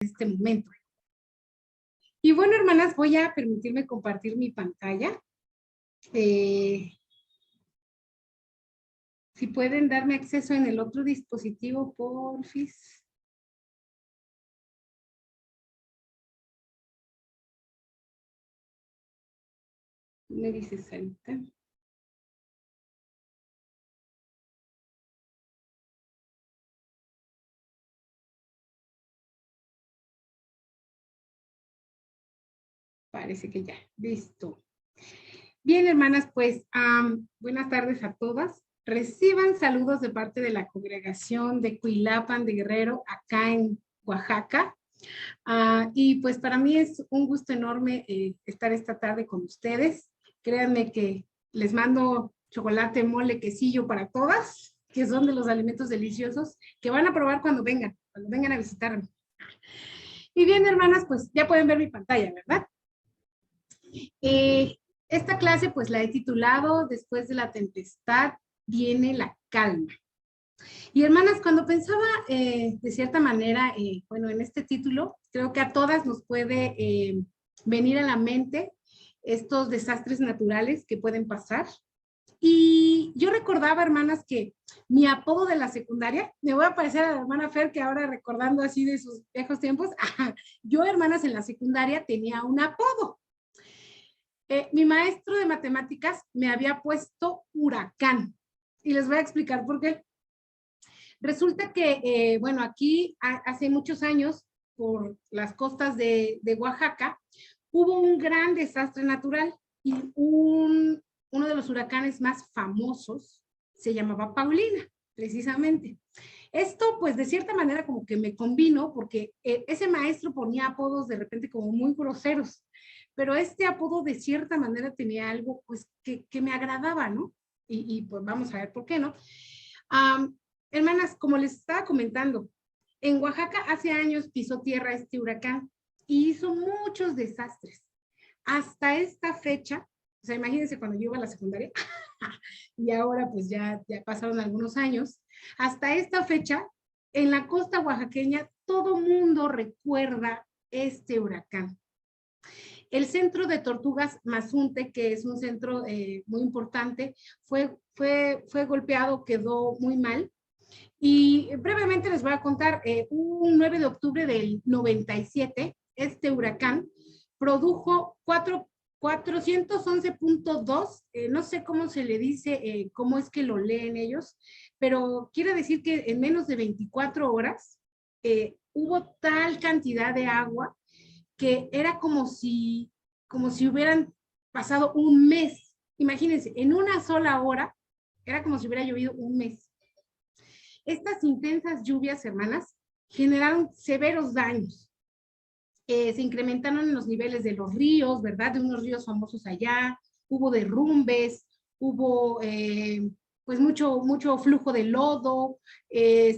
este momento. Y bueno, hermanas, voy a permitirme compartir mi pantalla. Si pueden darme acceso en el otro dispositivo, porfis. Me dice Sarita. Parece que ya, listo. Bien, hermanas, pues buenas tardes a todas. Reciban saludos de parte de la congregación de Cuilapan de Guerrero, acá en Oaxaca. Y pues para mí es un gusto enorme estar esta tarde con ustedes. Créanme que les mando chocolate, mole, quesillo para todas, que son de los alimentos deliciosos que van a probar cuando vengan a visitarme. Y bien, hermanas, pues ya pueden ver mi pantalla, ¿verdad? Esta clase pues la he titulado Después de la tempestad viene la calma. Y hermanas, cuando pensaba de cierta manera, bueno, en este título, creo que a todas nos puede venir a la mente estos desastres naturales que pueden pasar. Y yo recordaba, hermanas, que mi apodo de la secundaria, me voy a parecer a la hermana Fer, que ahora recordando así de sus viejos tiempos, yo, hermanas, en la secundaria tenía un apodo. Mi maestro de matemáticas me había puesto Huracán. Y les voy a explicar por qué. Resulta que, bueno, aquí hace muchos años, por las costas de Oaxaca, hubo un gran desastre natural y uno de los huracanes más famosos se llamaba Paulina, precisamente. Esto, pues, de cierta manera como que me convino porque ese maestro ponía apodos de repente como muy groseros, pero este apodo de cierta manera tenía algo, pues, que me agradaba, ¿no? Y pues vamos a ver por qué, ¿no? Hermanas, como les estaba comentando, en Oaxaca hace años pisó tierra este huracán y hizo muchos desastres. Hasta esta fecha, o sea, imagínense cuando yo iba a la secundaria, y ahora pues ya pasaron algunos años, hasta esta fecha, en la costa oaxaqueña, todo mundo recuerda este huracán. El centro de Tortugas Mazunte, que es un centro muy importante, fue golpeado, quedó muy mal. Y brevemente les voy a contar, un 9 de octubre del 97, este huracán produjo 411.2, no sé cómo se le dice, cómo es que lo leen ellos, pero quiere decir que en menos de 24 horas hubo tal cantidad de agua que era como si hubieran pasado un mes. Imagínense, en una sola hora, era como si hubiera llovido un mes. Estas intensas lluvias, hermanas, generaron severos daños. Se incrementaron los niveles de los ríos, ¿verdad? De unos ríos famosos allá, hubo derrumbes, hubo pues mucho flujo de lodo,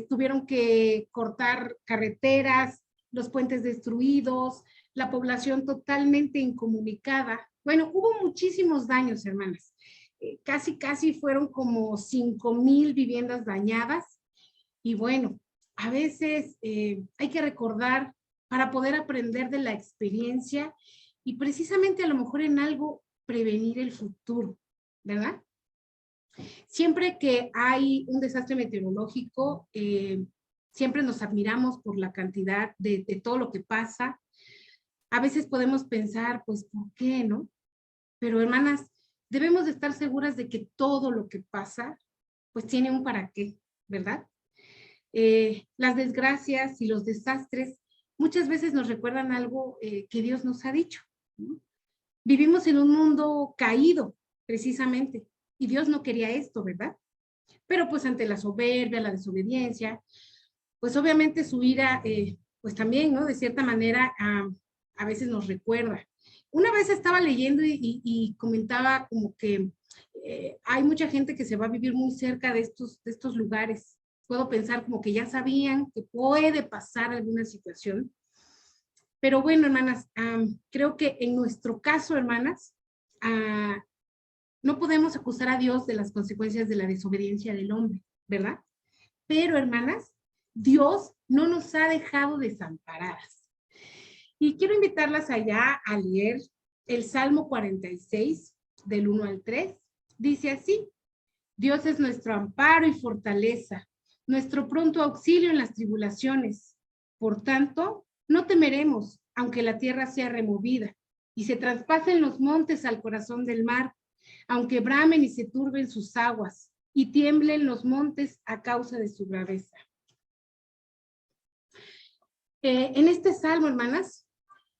tuvieron que cortar carreteras, los puentes destruidos, la población totalmente incomunicada. Bueno, hubo muchísimos daños, hermanas. Casi fueron como 5,000 viviendas dañadas. Y bueno, a veces hay que recordar para poder aprender de la experiencia y precisamente a lo mejor en algo prevenir el futuro, ¿verdad? Siempre que hay un desastre meteorológico, siempre nos admiramos por la cantidad de todo lo que pasa. A veces podemos pensar, pues, ¿por qué, no? Pero, hermanas, debemos de estar seguras de que todo lo que pasa, pues, tiene un para qué, ¿verdad? Las desgracias y los desastres muchas veces nos recuerdan algo que Dios nos ha dicho, ¿no? Vivimos en un mundo caído, precisamente, y Dios no quería esto, ¿verdad? Pero pues ante la soberbia, la desobediencia, pues obviamente su ira, pues también, ¿no? De cierta manera, a veces nos recuerda. Una vez estaba leyendo y comentaba como que hay mucha gente que se va a vivir muy cerca de estos lugares. Puedo pensar como que ya sabían que puede pasar alguna situación. Pero bueno, hermanas, creo que en nuestro caso, hermanas, no podemos acusar a Dios de las consecuencias de la desobediencia del hombre, ¿verdad? Pero, hermanas, Dios no nos ha dejado desamparadas. Y quiero invitarlas allá a leer el Salmo 46, del 1 al 3. Dice así: Dios es nuestro amparo y fortaleza, nuestro pronto auxilio en las tribulaciones. Por tanto, no temeremos, aunque la tierra sea removida y se traspasen los montes al corazón del mar, aunque bramen y se turben sus aguas y tiemblen los montes a causa de su braveza. En este salmo, hermanas,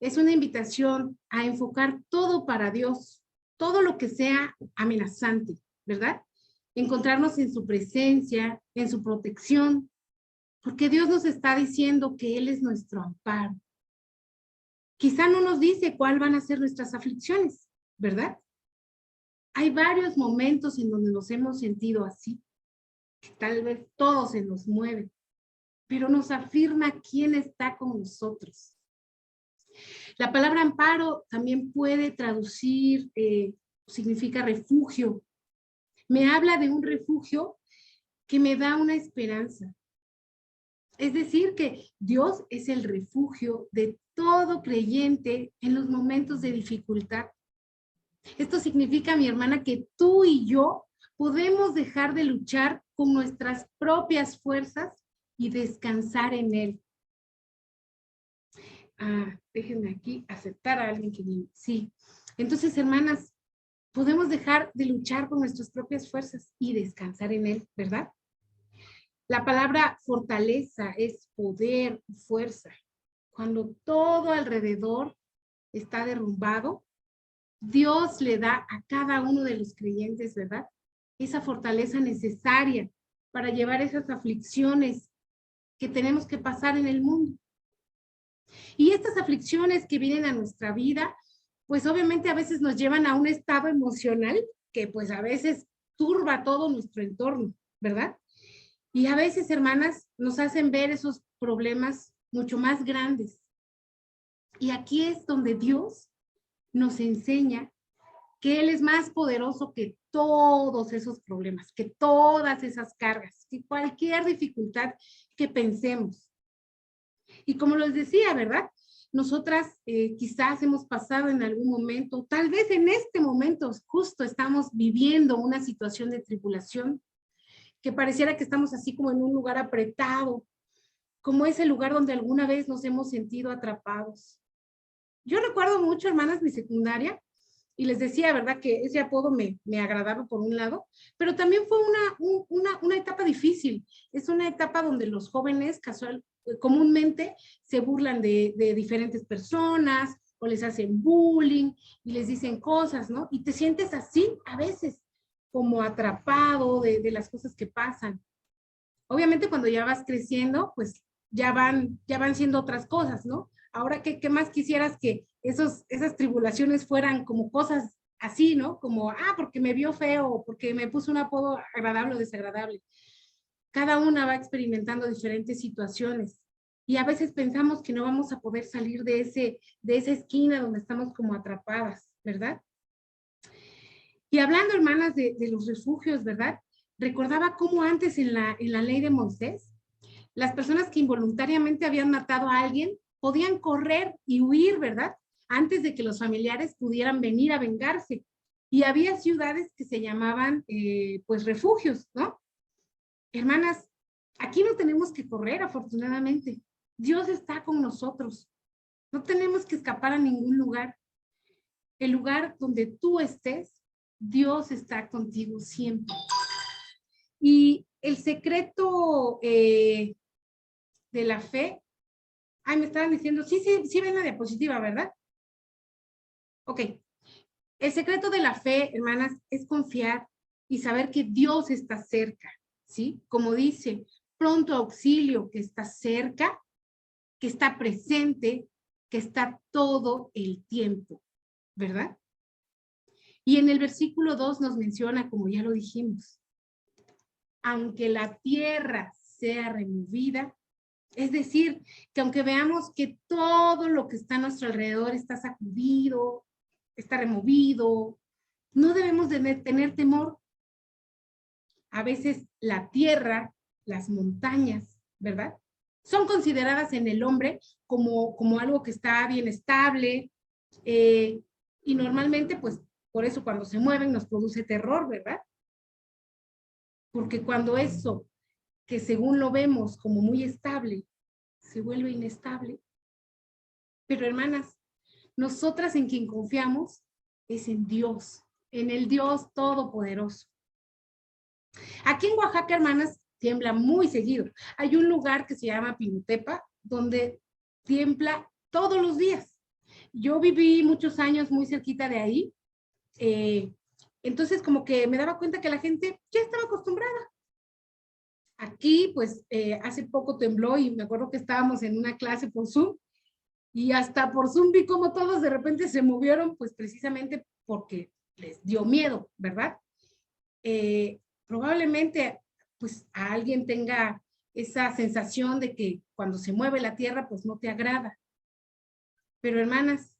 es una invitación a enfocar todo para Dios, todo lo que sea amenazante, ¿verdad? Encontrarnos en su presencia, en su protección, porque Dios nos está diciendo que Él es nuestro amparo. Quizá no nos dice cuál van a ser nuestras aflicciones, ¿verdad? Hay varios momentos en donde nos hemos sentido así, que tal vez todo se nos mueve, pero nos afirma quién está con nosotros. La palabra amparo también puede traducir, significa refugio. Me habla de un refugio que me da una esperanza. Es decir, que Dios es el refugio de todo creyente en los momentos de dificultad. Esto significa, mi hermana, que tú y yo podemos dejar de luchar con nuestras propias fuerzas y descansar en Él. Déjenme aquí aceptar a alguien que viene. Sí. Entonces, hermanas, podemos dejar de luchar con nuestras propias fuerzas y descansar en Él, ¿verdad? La palabra fortaleza es poder, fuerza. Cuando todo alrededor está derrumbado, Dios le da a cada uno de los creyentes, ¿verdad? Esa fortaleza necesaria para llevar esas aflicciones que tenemos que pasar en el mundo. Y estas aflicciones que vienen a nuestra vida, pues obviamente a veces nos llevan a un estado emocional que pues a veces turba todo nuestro entorno, ¿verdad? Y a veces, hermanas, nos hacen ver esos problemas mucho más grandes. Y aquí es donde Dios nos enseña que Él es más poderoso que todos esos problemas, que todas esas cargas, que cualquier dificultad que pensemos. Y como les decía, ¿verdad? Nosotras quizás hemos pasado en algún momento, tal vez en este momento justo estamos viviendo una situación de tribulación, que pareciera que estamos así como en un lugar apretado, como ese lugar donde alguna vez nos hemos sentido atrapados. Yo recuerdo mucho, hermanas, mi secundaria, y les decía, ¿verdad?, que ese apodo me agradaba por un lado, pero también fue una etapa difícil. Es una etapa donde los jóvenes comúnmente se burlan de diferentes personas o les hacen bullying y les dicen cosas, ¿no? Y te sientes así a veces, como atrapado de las cosas que pasan. Obviamente cuando ya vas creciendo, pues ya van siendo otras cosas, ¿no? Ahora, ¿qué más quisieras que esas tribulaciones fueran como cosas así, ¿no? Como, porque me vio feo, porque me puso un apodo agradable o desagradable. Cada una va experimentando diferentes situaciones y a veces pensamos que no vamos a poder salir de esa esquina donde estamos como atrapadas, ¿verdad? Y hablando, hermanas, de los refugios, ¿verdad? Recordaba cómo antes en la ley de Moisés, las personas que involuntariamente habían matado a alguien podían correr y huir, ¿verdad? Antes de que los familiares pudieran venir a vengarse. Y había ciudades que se llamaban, pues, refugios, ¿no? Hermanas, aquí no tenemos que correr, afortunadamente. Dios está con nosotros. No tenemos que escapar a ningún lugar. El lugar donde tú estés, Dios está contigo siempre. Y el secreto de la fe, me estaban diciendo, sí ven la diapositiva, ¿verdad? Ok. El secreto de la fe, hermanas, es confiar y saber que Dios está cerca, ¿sí? Como dice, pronto auxilio, que está cerca, que está presente, que está todo el tiempo, ¿verdad? Y en el versículo 2 nos menciona, como ya lo dijimos, aunque la tierra sea removida, es decir, que aunque veamos que todo lo que está a nuestro alrededor está sacudido, está removido, no debemos de tener temor. A veces la tierra, las montañas, ¿verdad?, son consideradas en el hombre como algo que está bien estable, y normalmente, pues, por eso cuando se mueven nos produce terror, ¿verdad? Porque cuando eso, que según lo vemos como muy estable, se vuelve inestable. Pero hermanas, nosotras en quien confiamos es en Dios, en el Dios Todopoderoso. Aquí en Oaxaca, hermanas, tiembla muy seguido. Hay un lugar que se llama Pinutepa, donde tiembla todos los días. Yo viví muchos años muy cerquita de ahí, entonces como que me daba cuenta que la gente ya estaba acostumbrada. Aquí, pues, hace poco tembló y me acuerdo que estábamos en una clase por Zoom y hasta por Zoom vi como todos de repente se movieron, pues precisamente porque les dio miedo, ¿verdad? Probablemente, pues, a alguien tenga esa sensación de que cuando se mueve la tierra, pues no te agrada. Pero hermanas,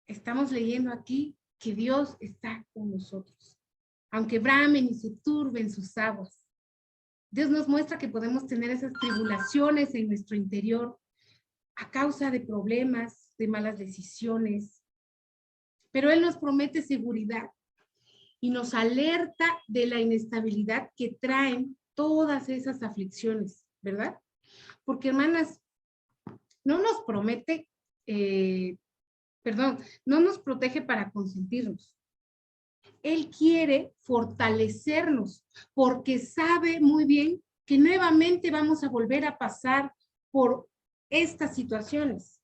estamos leyendo aquí que Dios está con nosotros. Aunque bramen y se turben sus aguas, Dios nos muestra que podemos tener esas tribulaciones en nuestro interior a causa de problemas, de malas decisiones. Pero Él nos promete seguridad y nos alerta de la inestabilidad que traen todas esas aflicciones, ¿verdad? Porque, hermanas, no nos promete, no nos protege para consentirnos. Él quiere fortalecernos porque sabe muy bien que nuevamente vamos a volver a pasar por estas situaciones.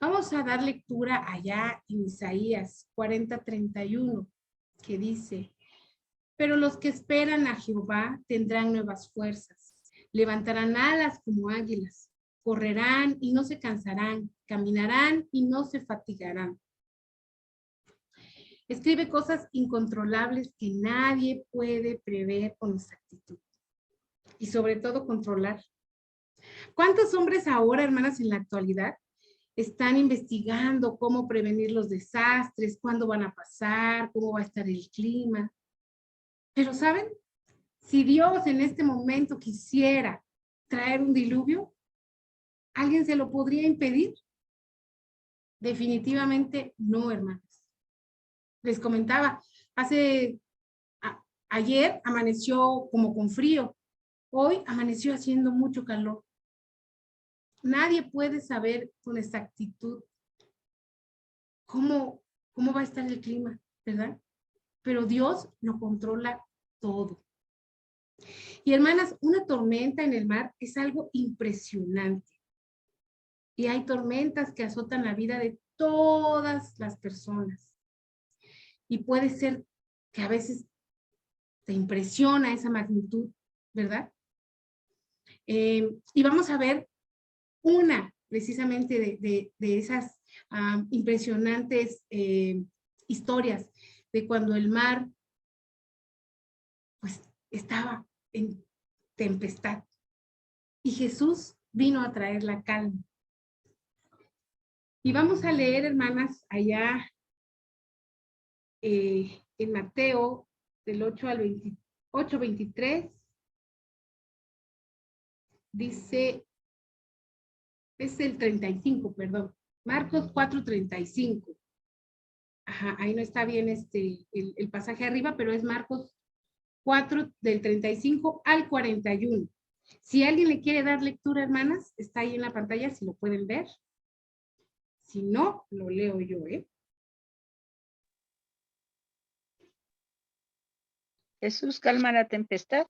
Vamos a dar lectura allá en Isaías 40:31, que dice: pero los que esperan a Jehová tendrán nuevas fuerzas, levantarán alas como águilas, correrán y no se cansarán, caminarán y no se fatigarán. Escribe cosas incontrolables que nadie puede prever con exactitud y sobre todo controlar. ¿Cuántos hombres ahora, hermanas, en la actualidad están investigando cómo prevenir los desastres, cuándo van a pasar, cómo va a estar el clima? Pero ¿saben? Si Dios en este momento quisiera traer un diluvio, ¿alguien se lo podría impedir? Definitivamente no, hermanos. Les comentaba, ayer amaneció como con frío, hoy amaneció haciendo mucho calor. Nadie puede saber con exactitud cómo va a estar el clima, ¿verdad? Pero Dios lo controla todo. Y hermanas, una tormenta en el mar es algo impresionante. Y hay tormentas que azotan la vida de todas las personas. Y puede ser que a veces te impresiona esa magnitud, ¿verdad? Y vamos a ver una precisamente de esas impresionantes historias de cuando el mar pues estaba en tempestad y Jesús vino a traer la calma. Y vamos a leer, hermanas, allá en Mateo del 8 al 28, 23, dice, es el 35, perdón, Marcos 4:35. Ajá, ahí no está bien el pasaje arriba, pero es Marcos 4 del 35 al 41. Si alguien le quiere dar lectura, hermanas, está ahí en la pantalla, si lo pueden ver. Si no, lo leo yo, ¿eh? Jesús calma la tempestad.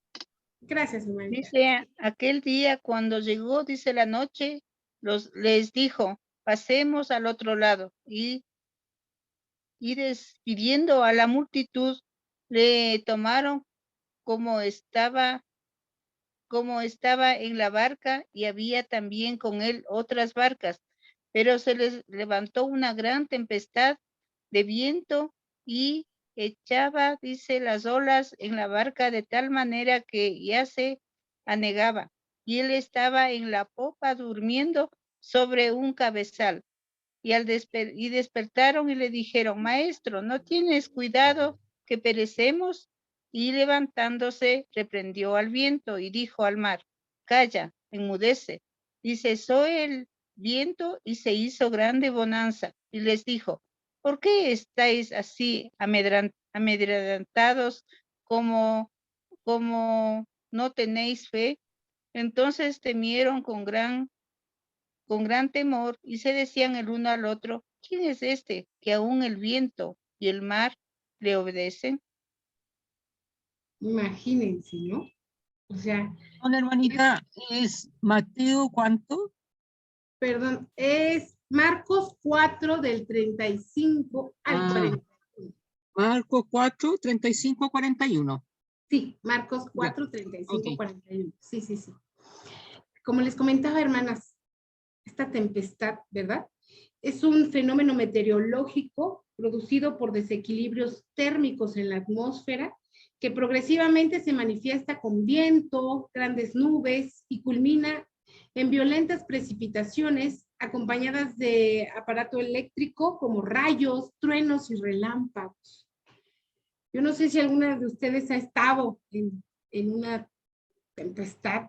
Gracias, hermanita. Dice, aquel día cuando llegó, dice la noche, les dijo, pasemos al otro lado. Y despidiendo a la multitud, le tomaron como estaba en la barca, y había también con él otras barcas. Pero se les levantó una gran tempestad de viento y echaba, dice, las olas en la barca de tal manera que ya se anegaba. Y él estaba en la popa durmiendo sobre un cabezal. Y despertaron y le dijeron, maestro, ¿no tienes cuidado que perecemos? Y levantándose, reprendió al viento y dijo al mar, calla, enmudece. Y cesó el viento y se hizo grande bonanza. Y les dijo, ¿por qué estáis así amedrentados como no tenéis fe? Entonces temieron con gran temor y se decían el uno al otro, ¿quién es este que aún el viento y el mar le obedecen? Imagínense, ¿no? O sea, Una hermanita, es Mateo, ¿cuánto? perdón, es Marcos 4 del 35 al 41. Marcos 4, 35 a 41. Sí, Marcos Ya, 4, 35, ok. 41. Sí, sí, sí. Como les comentaba, hermanas, esta tempestad, ¿verdad? Es un fenómeno meteorológico producido por desequilibrios térmicos en la atmósfera que progresivamente se manifiesta con viento, grandes nubes y culmina en violentas precipitaciones acompañadas de aparato eléctrico como rayos, truenos y relámpagos. Yo no sé si alguna de ustedes ha estado en una tempestad,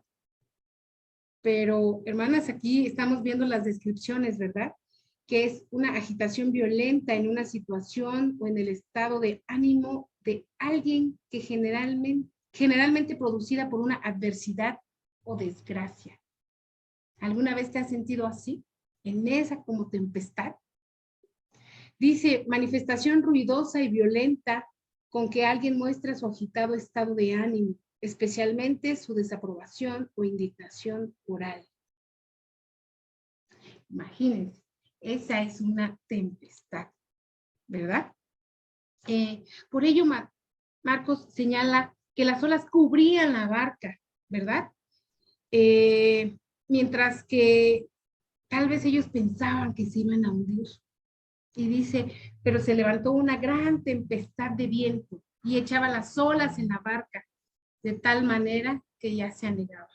pero hermanas, aquí estamos viendo las descripciones, ¿verdad? Que es una agitación violenta en una situación o en el estado de ánimo de alguien que generalmente producida por una adversidad o desgracia. ¿Alguna vez te has sentido así? En esa como tempestad. Dice, manifestación ruidosa y violenta con que alguien muestra su agitado estado de ánimo, especialmente su desaprobación o indignación oral. Imagínense, esa es una tempestad, ¿verdad? Por ello, Marcos señala que las olas cubrían la barca, ¿verdad? Mientras que tal vez ellos pensaban que se iban a hundir. Y dice, pero se levantó una gran tempestad de viento y echaba las olas en la barca, de tal manera que ya se anegaba.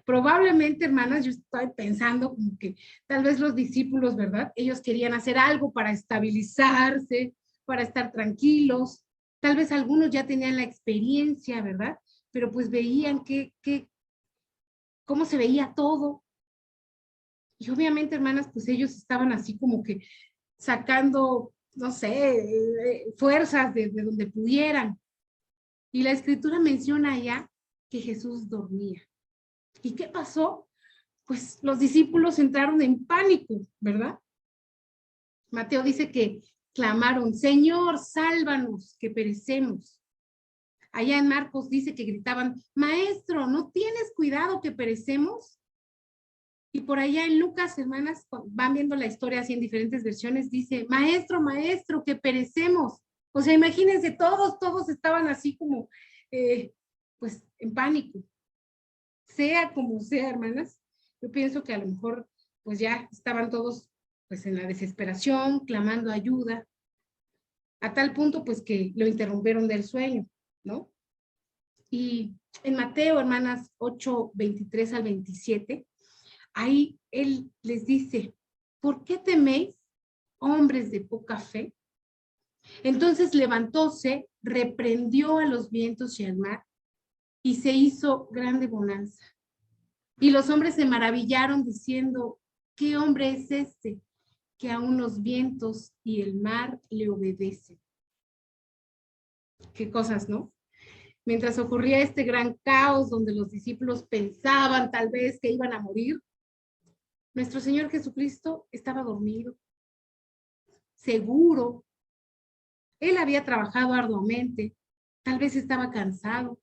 Probablemente, hermanas, yo estoy pensando como que tal vez los discípulos, ¿verdad? Ellos querían hacer algo para estabilizarse, para estar tranquilos. Tal vez algunos ya tenían la experiencia, ¿verdad? Pero pues veían cómo se veía todo. Y obviamente, hermanas, pues ellos estaban así como que sacando, no sé, fuerzas de donde pudieran. Y la escritura menciona ya que Jesús dormía. ¿Y qué pasó? Pues los discípulos entraron en pánico, ¿verdad? Mateo dice que clamaron, Señor, sálvanos, que perecemos. Allá en Marcos dice que gritaban, Maestro, ¿no tienes cuidado que perecemos? Y por allá en Lucas, hermanas, van viendo la historia así en diferentes versiones, dice, Maestro, Maestro, que perecemos. O sea, imagínense, todos estaban así como, pues, en pánico. Sea como sea, hermanas, yo pienso que a lo mejor pues ya estaban todos pues en la desesperación, clamando ayuda, a tal punto pues que lo interrumpieron del sueño, ¿no? Y en Mateo, hermanas, 8, 23 al 27, ahí él les dice, ¿por qué teméis, hombres de poca fe? Entonces levantóse, reprendió a los vientos y al mar, y se hizo grande bonanza. Y los hombres se maravillaron diciendo, ¿qué hombre es este que aún los vientos y el mar le obedecen? Qué cosas, ¿no? Mientras ocurría este gran caos donde los discípulos pensaban tal vez que iban a morir, nuestro Señor Jesucristo estaba dormido, seguro. Él había trabajado arduamente, tal vez estaba cansado.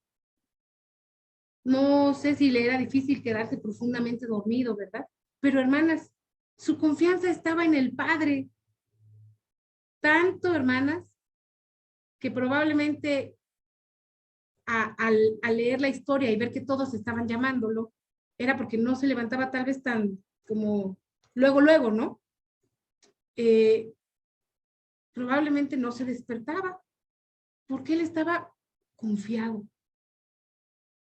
No sé si le era difícil quedarse profundamente dormido, ¿verdad? Pero hermanas, su confianza estaba en el Padre. Tanto, hermanas, que probablemente al leer la historia y ver que todos estaban llamándolo, era porque no se levantaba tal vez tan como luego, ¿no? Probablemente no se despertaba, porque él estaba confiado.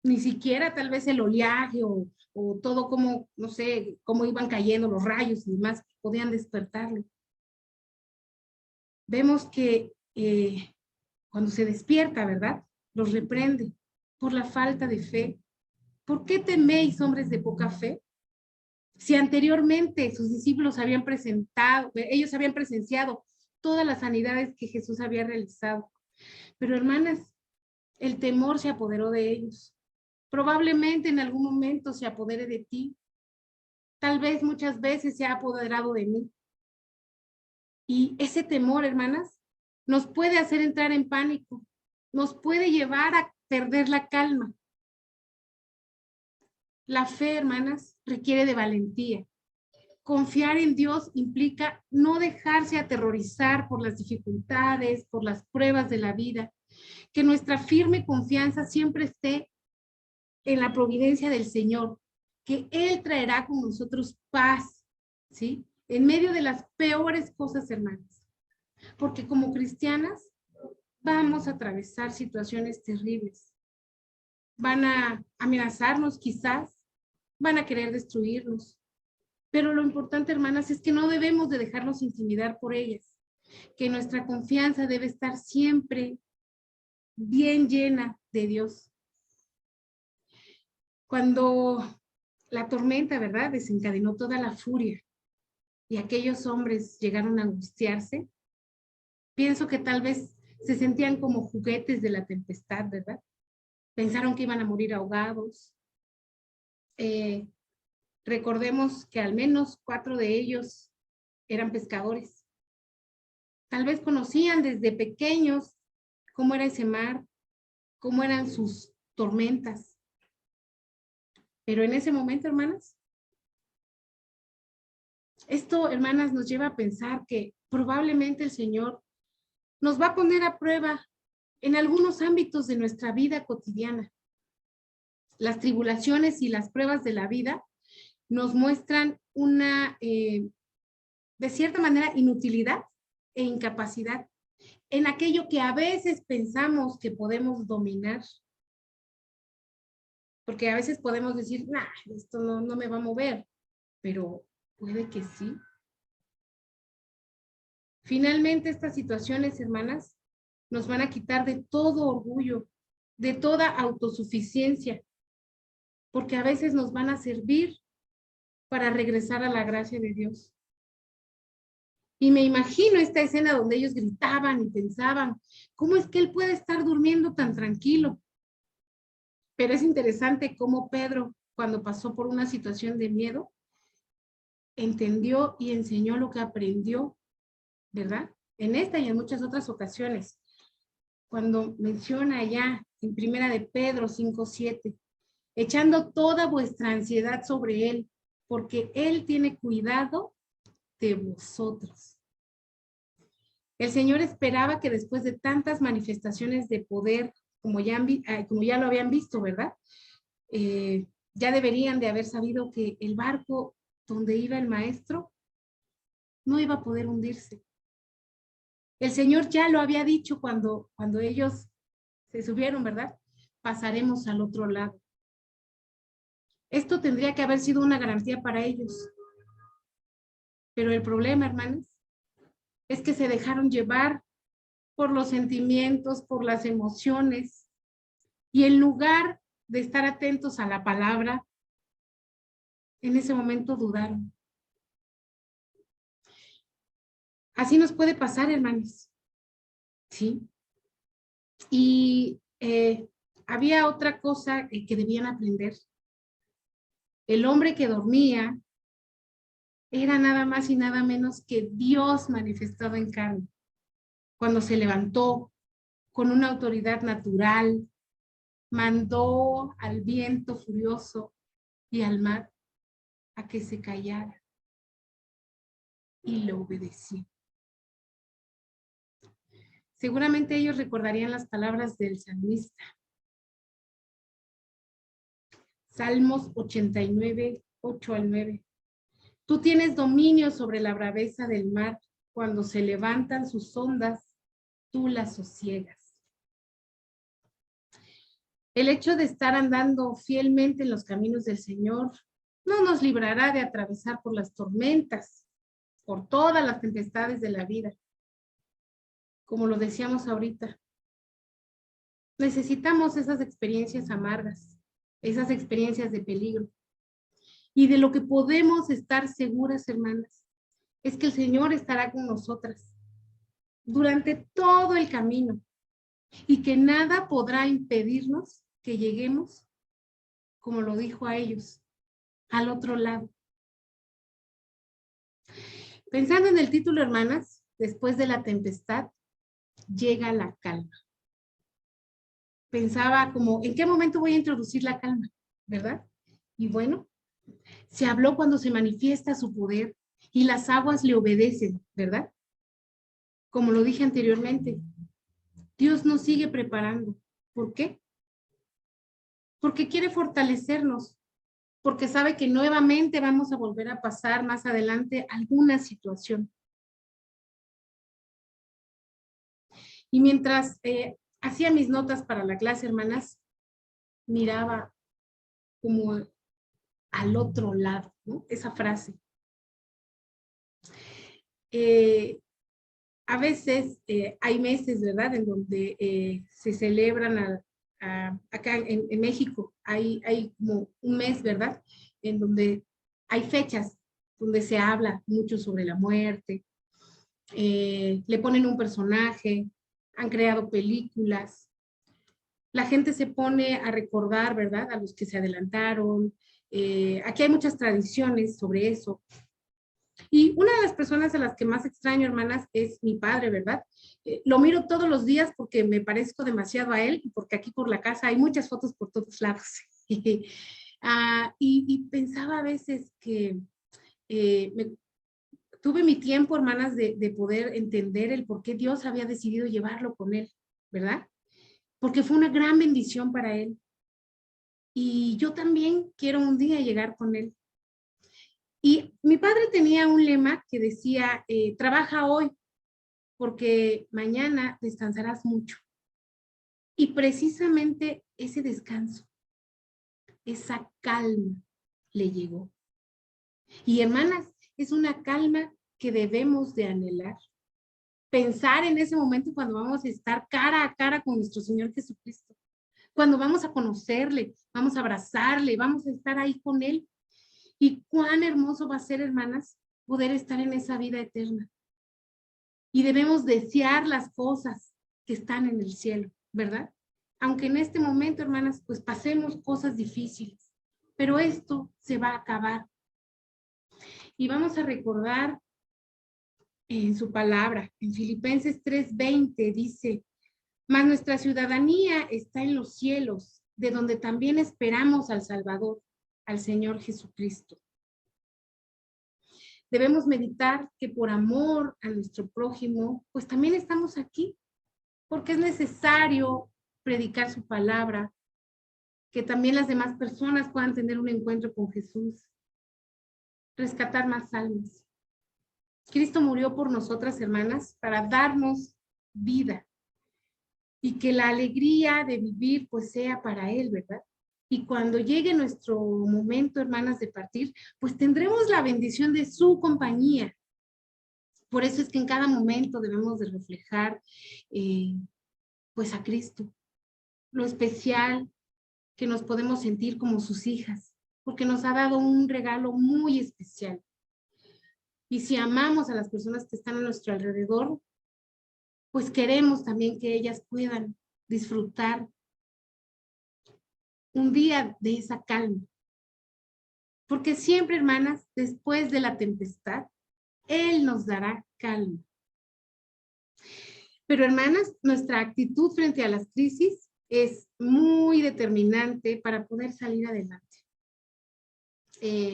Ni siquiera tal vez el oleaje o todo como, no sé, cómo iban cayendo los rayos y demás, podían despertarlo. Vemos que cuando se despierta, ¿verdad? Los reprende por la falta de fe, ¿Por qué teméis, hombres de poca fe? Si anteriormente sus discípulos habían presentado, ellos habían presenciado todas las sanidades que Jesús había realizado. Pero hermanas, el temor se apoderó de ellos. Probablemente en algún momento se apodere de ti. Tal vez muchas veces se ha apoderado de mí. Y ese temor, hermanas, nos puede hacer entrar en pánico, nos puede llevar a perder la calma. La fe, hermanas, requiere de valentía. Confiar en Dios implica no dejarse aterrorizar por las dificultades, por las pruebas de la vida, que nuestra firme confianza siempre esté en la providencia del Señor, que Él traerá con nosotros paz, ¿sí? En medio de las peores cosas, hermanas. Porque como cristianas vamos a atravesar situaciones terribles. Van a amenazarnos quizás, van a querer destruirnos. Pero lo importante, hermanas, es que no debemos de dejarnos intimidar por ellas, que nuestra confianza debe estar siempre bien llena de Dios. Cuando la tormenta, ¿verdad?, desencadenó toda la furia y aquellos hombres llegaron a angustiarse, pienso que tal vez se sentían como juguetes de la tempestad, ¿verdad? Pensaron que iban a morir ahogados. Recordemos que al menos 4 de ellos eran pescadores. Tal vez conocían desde pequeños cómo era ese mar, cómo eran sus tormentas. Pero en ese momento, hermanas, esto, hermanas, nos lleva a pensar que probablemente el Señor nos va a poner a prueba en algunos ámbitos de nuestra vida cotidiana. Las tribulaciones y las pruebas de la vida nos muestran una, de cierta manera, inutilidad e incapacidad en aquello que a veces pensamos que podemos dominar. Porque a veces podemos decir, nah, esto no me va a mover, pero puede que sí. Finalmente, estas situaciones, hermanas, nos van a quitar de todo orgullo, de toda autosuficiencia, porque a veces nos van a servir para regresar a la gracia de Dios. Y me imagino esta escena donde ellos gritaban y pensaban, ¿cómo es que él puede estar durmiendo tan tranquilo? Pero es interesante cómo Pedro, cuando pasó por una situación de miedo, entendió y enseñó lo que aprendió, ¿verdad? En esta y en muchas otras ocasiones. Cuando menciona allá en Primera de Pedro 5:7, echando toda vuestra ansiedad sobre él, porque él tiene cuidado de vosotros. El Señor esperaba que después de tantas manifestaciones de poder, como ya lo habían visto, ¿verdad? Ya deberían de haber sabido que el barco donde iba el maestro no iba a poder hundirse. El Señor ya lo había dicho cuando ellos se subieron, ¿verdad? Pasaremos al otro lado. Esto tendría que haber sido una garantía para ellos. Pero el problema, hermanos, es que se dejaron llevar por los sentimientos, por las emociones, y en lugar de estar atentos a la palabra, en ese momento dudaron. Así nos puede pasar, hermanos. ¿Sí? Y había otra cosa que debían aprender. El hombre que dormía era nada más y nada menos que Dios manifestado en carne. Cuando se levantó con una autoridad natural, mandó al viento furioso y al mar a que se callara y lo obedeció. Seguramente ellos recordarían las palabras del salmista. Salmos 89, 8 al 9. Tú tienes dominio sobre la braveza del mar. Cuando se levantan sus ondas, tú las sosiegas. El hecho de estar andando fielmente en los caminos del Señor no nos librará de atravesar por las tormentas, por todas las tempestades de la vida. Como lo decíamos ahorita, necesitamos esas experiencias amargas esas experiencias de peligro. Y de lo que podemos estar seguras, hermanas, es que el Señor estará con nosotras durante todo el camino y que nada podrá impedirnos que lleguemos, como lo dijo a ellos, al otro lado. Pensando en el título, hermanas, después de la tempestad, llega la calma. Pensaba como, ¿en qué momento voy a introducir la calma? ¿Verdad? Y bueno, se habló cuando se manifiesta su poder y las aguas le obedecen, ¿verdad? Como lo dije anteriormente, Dios nos sigue preparando. ¿Por qué? Porque quiere fortalecernos, porque sabe que nuevamente vamos a volver a pasar más adelante alguna situación. Y mientras hacía mis notas para la clase, hermanas, miraba como al otro lado, ¿no? Esa frase. A veces hay meses, ¿verdad?, en donde se celebran acá en México, hay como un mes, ¿verdad?, en donde hay fechas donde se habla mucho sobre la muerte, le ponen un personaje, han creado películas, la gente se pone a recordar, ¿verdad?, a los que se adelantaron. Aquí hay muchas tradiciones sobre eso. Y una de las personas a las que más extraño, hermanas, es mi padre, ¿verdad? Lo miro todos los días porque me parezco demasiado a él y porque aquí por la casa hay muchas fotos por todos lados. Y pensaba a veces que tuve mi tiempo, hermanas, de poder entender el por qué Dios había decidido llevarlo con él, ¿verdad? Porque fue una gran bendición para él. Y yo también quiero un día llegar con él. Y mi padre tenía un lema que decía, trabaja hoy porque mañana descansarás mucho. Y precisamente ese descanso, esa calma le llegó. Y hermanas, es una calma que debemos de anhelar. Pensar en ese momento cuando vamos a estar cara a cara con nuestro Señor Jesucristo. Cuando vamos a conocerle, vamos a abrazarle, vamos a estar ahí con Él. Y cuán hermoso va a ser, hermanas, poder estar en esa vida eterna. Y debemos desear las cosas que están en el cielo, ¿verdad? Aunque en este momento, hermanas, pues pasemos cosas difíciles, pero esto se va a acabar. Y vamos a recordar en su palabra, en Filipenses 3:20 dice, mas nuestra ciudadanía está en los cielos, de donde también esperamos al Salvador, al Señor Jesucristo. Debemos meditar que por amor a nuestro prójimo, pues también estamos aquí, porque es necesario predicar su palabra, que también las demás personas puedan tener un encuentro con Jesús, rescatar más almas. Cristo murió por nosotras, hermanas, para darnos vida y que la alegría de vivir pues sea para Él, ¿verdad? Y cuando llegue nuestro momento, hermanas, de partir, pues tendremos la bendición de su compañía. Por eso es que en cada momento debemos de reflejar pues a Cristo, lo especial que nos podemos sentir como sus hijas, porque nos ha dado un regalo muy especial. Y si amamos a las personas que están a nuestro alrededor, pues queremos también que ellas puedan disfrutar un día de esa calma. Porque siempre, hermanas, después de la tempestad, Él nos dará calma. Pero, hermanas, nuestra actitud frente a las crisis es muy determinante para poder salir adelante.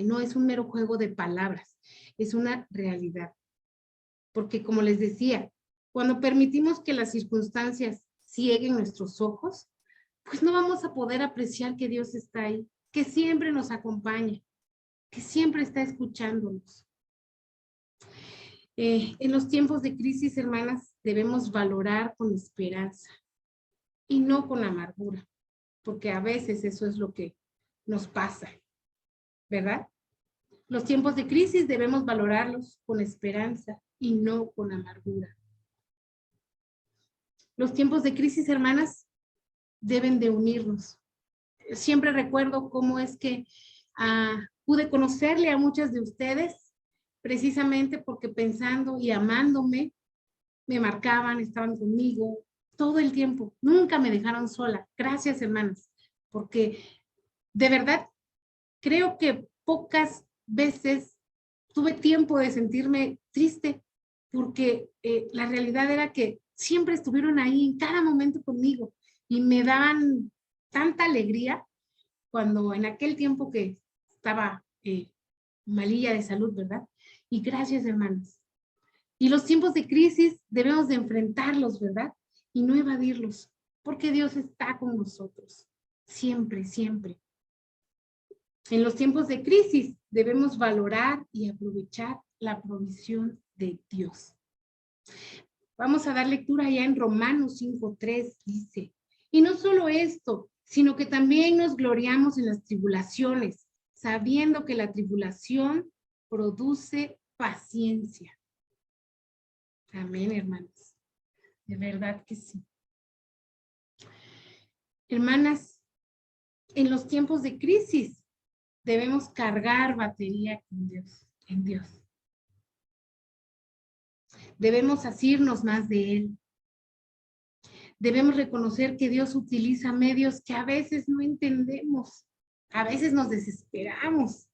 No es un mero juego de palabras, es una realidad. Porque, como les decía, cuando permitimos que las circunstancias cieguen nuestros ojos, pues no vamos a poder apreciar que Dios está ahí, que siempre nos acompaña, que siempre está escuchándonos. En los tiempos de crisis, hermanas, debemos valorar con esperanza y no con amargura, porque a veces eso es lo que nos pasa, ¿verdad? Los tiempos de crisis debemos valorarlos con esperanza y no con amargura. Los tiempos de crisis, hermanas, deben de unirnos. siempre recuerdo cómo es que pude conocerle a muchas de ustedes, precisamente porque pensando y amándome, me marcaban, estaban conmigo todo el tiempo. Nunca me dejaron sola. Gracias, hermanas, porque de verdad creo que pocas veces tuve tiempo de sentirme triste, porque la realidad era que siempre estuvieron ahí en cada momento conmigo y me daban tanta alegría cuando en aquel tiempo que estaba malilla de salud, ¿verdad? Y gracias, hermanos. Y los tiempos de crisis debemos de enfrentarlos, ¿verdad? Y no evadirlos, porque Dios está con nosotros, siempre, siempre. En los tiempos de crisis debemos valorar y aprovechar la provisión de Dios. Vamos a dar lectura ya en Romanos 5:3, dice, y no solo esto, sino que también nos gloriamos en las tribulaciones, sabiendo que la tribulación produce paciencia. Amén, hermanos. De verdad que sí. Hermanas, en los tiempos de crisis debemos cargar batería con Dios, en Dios. Debemos asirnos más de Él. Debemos reconocer que Dios utiliza medios que a veces no entendemos. A veces nos desesperamos.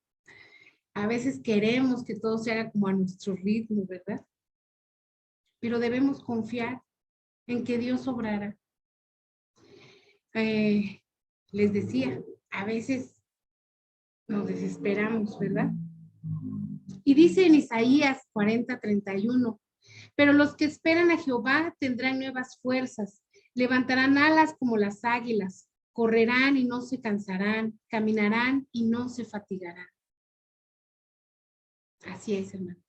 A veces queremos que todo se haga como a nuestro ritmo, ¿verdad? Pero debemos confiar en que Dios obrará. Les decía, a veces nos desesperamos, ¿verdad? Y dice en Isaías 40:31, pero los que esperan a Jehová tendrán nuevas fuerzas, levantarán alas como las águilas, correrán y no se cansarán, caminarán y no se fatigarán. Así es, hermanas.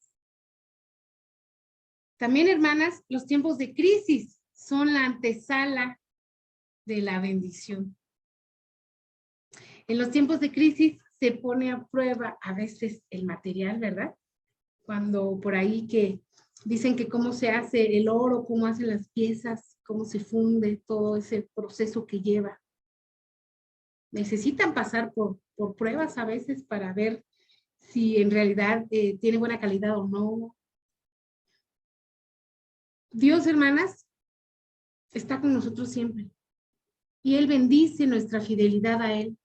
También, hermanas, los tiempos de crisis son la antesala de la bendición. En los tiempos de crisis se pone a prueba a veces el material, ¿verdad? Cuando por ahí que dicen que cómo se hace el oro, cómo hacen las piezas, cómo se funde, todo ese proceso que lleva. Necesitan pasar por pruebas a veces para ver si en realidad tiene buena calidad o no. Dios, hermanas, está con nosotros siempre. Y Él bendice nuestra fidelidad a Él.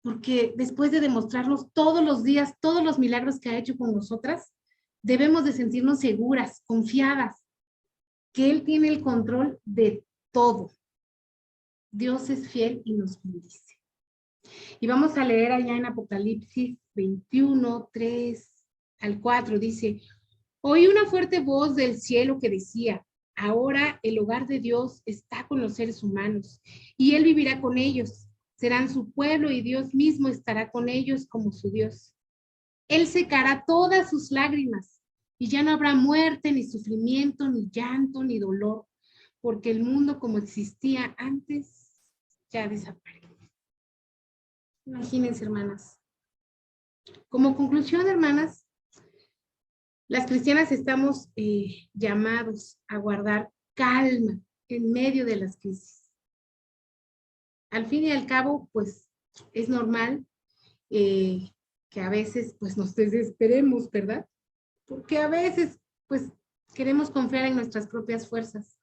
Porque después de demostrarnos todos los días, todos los milagros que ha hecho con nosotras, debemos de sentirnos seguras, confiadas, que Él tiene el control de todo. Dios es fiel y nos bendice. Y vamos a leer allá en Apocalipsis 21:3-4, dice, oí una fuerte voz del cielo que decía, ahora el hogar de Dios está con los seres humanos, y Él vivirá con ellos. Serán su pueblo y Dios mismo estará con ellos como su Dios. Él secará todas sus lágrimas y ya no habrá muerte, ni sufrimiento, ni llanto, ni dolor, porque el mundo como existía antes ya desapareció. Imagínense, hermanas. Como conclusión, hermanas, las cristianas estamos llamados a guardar calma en medio de las crisis. Al fin y al cabo, pues es normal que a veces pues nos desesperemos, ¿verdad? Porque a veces pues queremos confiar en nuestras propias fuerzas.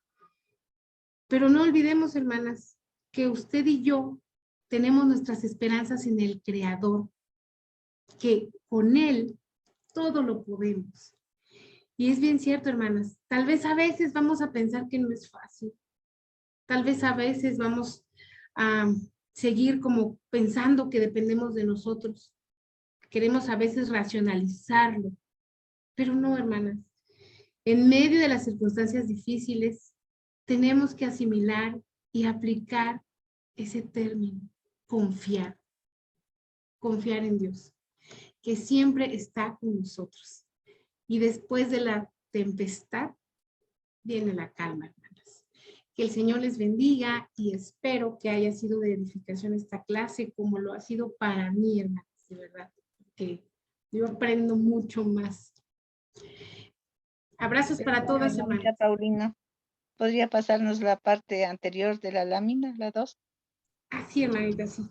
Pero no olvidemos, hermanas, que usted y yo tenemos nuestras esperanzas en el Creador, que con Él todo lo podemos. Y es bien cierto, hermanas, tal vez a veces vamos a pensar que no es fácil. Tal vez a veces vamos a seguir como pensando que dependemos de nosotros. Queremos a veces racionalizarlo, pero no, hermanas. En medio de las circunstancias difíciles, tenemos que asimilar y aplicar ese término, confiar. Confiar en Dios, que siempre está con nosotros. Y después de la tempestad, viene la calma, hermanas. Que el Señor les bendiga y espero que haya sido de edificación esta clase como lo ha sido para mí, hermanas, de verdad, que yo aprendo mucho más. Abrazos para todas, hermanas. Paulina, ¿podría pasarnos la parte anterior de la lámina, la 2? Así, hermanita, sí.